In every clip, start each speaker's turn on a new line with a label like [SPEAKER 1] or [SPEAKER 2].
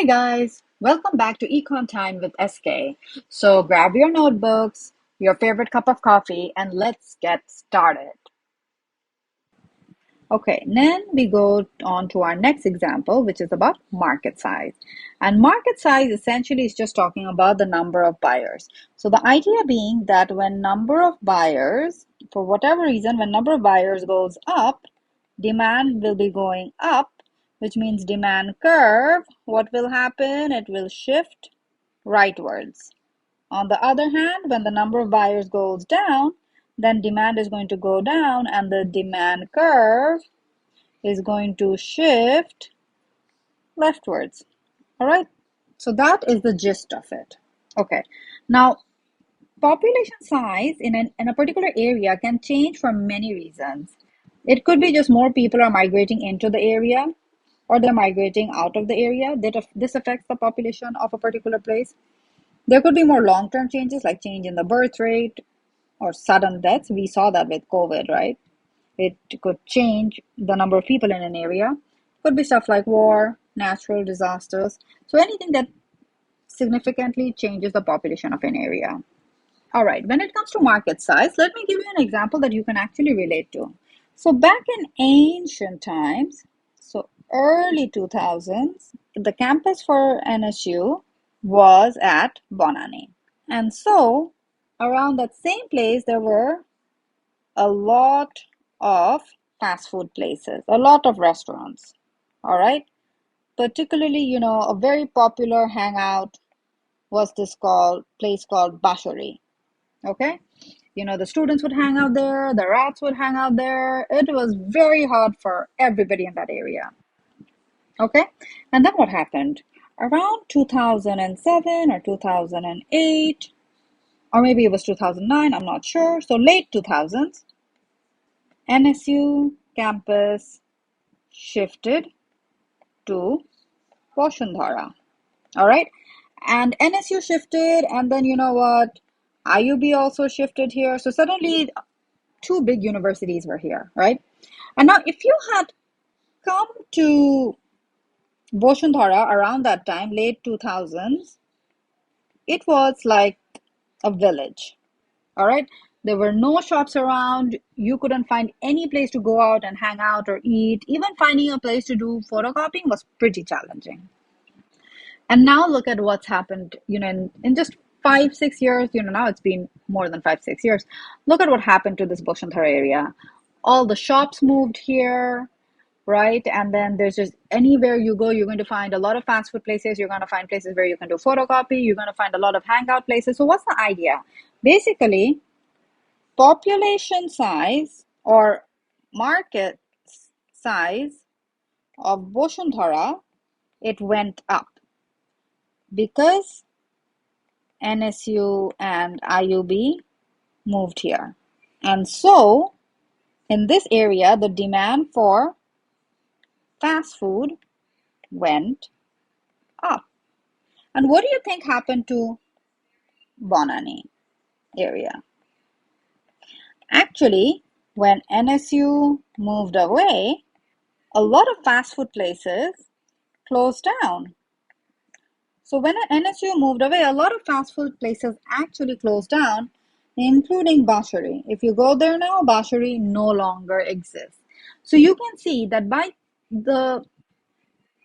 [SPEAKER 1] Hi guys, welcome back to Econ Time with SK. So grab your notebooks, your favorite cup of coffee, and let's get started. Okay, then we go on to our next example, which is about market size. And market size essentially is just talking about the number of buyers. So the idea being that when number of buyers, for whatever reason, when number of buyers goes up, demand will be going up, which means demand curve, what will happen? It will shift rightwards. On the other hand, when the number of buyers goes down, then demand is going to go down and the demand curve is going to shift leftwards. All right. So that is the gist of it. Okay. Now, population size in a particular area can change for many reasons. It could be just more people are migrating into the area or they're migrating out of the area. This affects the population of a particular place. There could be more long-term changes like change in the birth rate or sudden deaths. We saw that with COVID, right? It could change the number of people in an area. Could be stuff like war, natural disasters. So anything that significantly changes the population of an area. All right, when it comes to market size, let me give you an example that you can actually relate to. So back in ancient times, so early 2000s, the campus for NSU was at Bonani. And so around that same place, there were a lot of fast food places, a lot of restaurants. All right. Particularly, a very popular hangout was this called place called Bashori. Okay. The students would hang out there, the rats would hang out there. It was very hard for everybody in that area. Okay. And then what happened? Around 2007 or 2008, or maybe it was 2009, I'm not sure. So late 2000s, NSU campus shifted to Vashundhara. All right. And NSU shifted, and then you know what? IUB also shifted here. So suddenly, two big universities were here, right? And now, if you had come to Vashundhara around that time, late 2000s, it was like a village. All right. There were no shops around. You couldn't find any place to go out and hang out or eat. Even finding a place to do photocopying was pretty challenging. And now look at what's happened, in just 5, 6 years, now it's been more than 5, 6 years. Look at what happened to this Boshanthara area. All the shops moved here, right? And then there's just anywhere you go, you're going to find a lot of fast food places. You're going to find places where you can do photocopy. You're going to find a lot of hangout places. So what's the idea? Basically, population size or market size of Boshanthara, it went up because NSU and IUB moved here. And so, in this area, the demand for fast food went up. And what do you think happened to Bonani area? Actually, when NSU moved away, a lot of fast food places closed down. So when NSU moved away, a lot of fast food places actually closed down, including Bashari. If you go there now, Bashari no longer exists. So you can see that the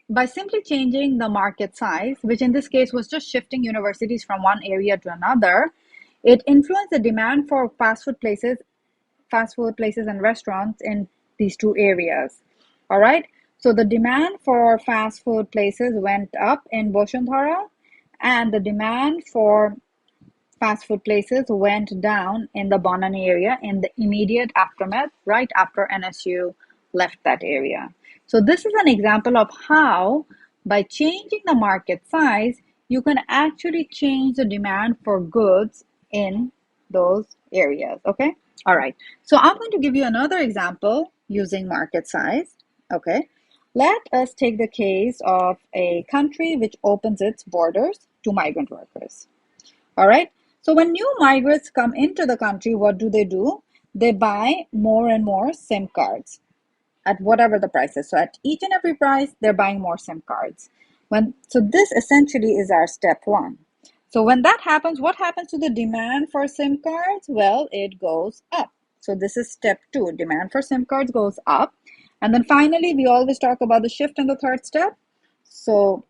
[SPEAKER 1] by simply changing the market size, which in this case was just shifting universities from one area to another, it influenced the demand for fast food places and restaurants in these two areas. All right. So the demand for fast food places went up in Boshanthara, and the demand for fast food places went down in the Bonani area in the immediate aftermath, right after NSU left that area. So this is an example of how, by changing the market size, you can actually change the demand for goods in those areas. Okay. All right. So I'm going to give you another example using market size. Okay. Let us take the case of a country which opens its borders to migrant workers. All right. So when new migrants come into the country, what do? They buy more and more SIM cards at whatever the price is. So at each and every price, they're buying more SIM cards. So this essentially is our step one. So when that happens, what happens to the demand for SIM cards? Well, it goes up. So this is step two. Demand for SIM cards goes up. And then finally, we always talk about the shift in the third step. So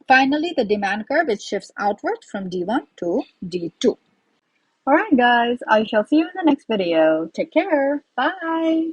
[SPEAKER 1] finally, the demand curve, it shifts outward from D1 to D2. All right, guys, I shall see you in the next video. Take care. Bye.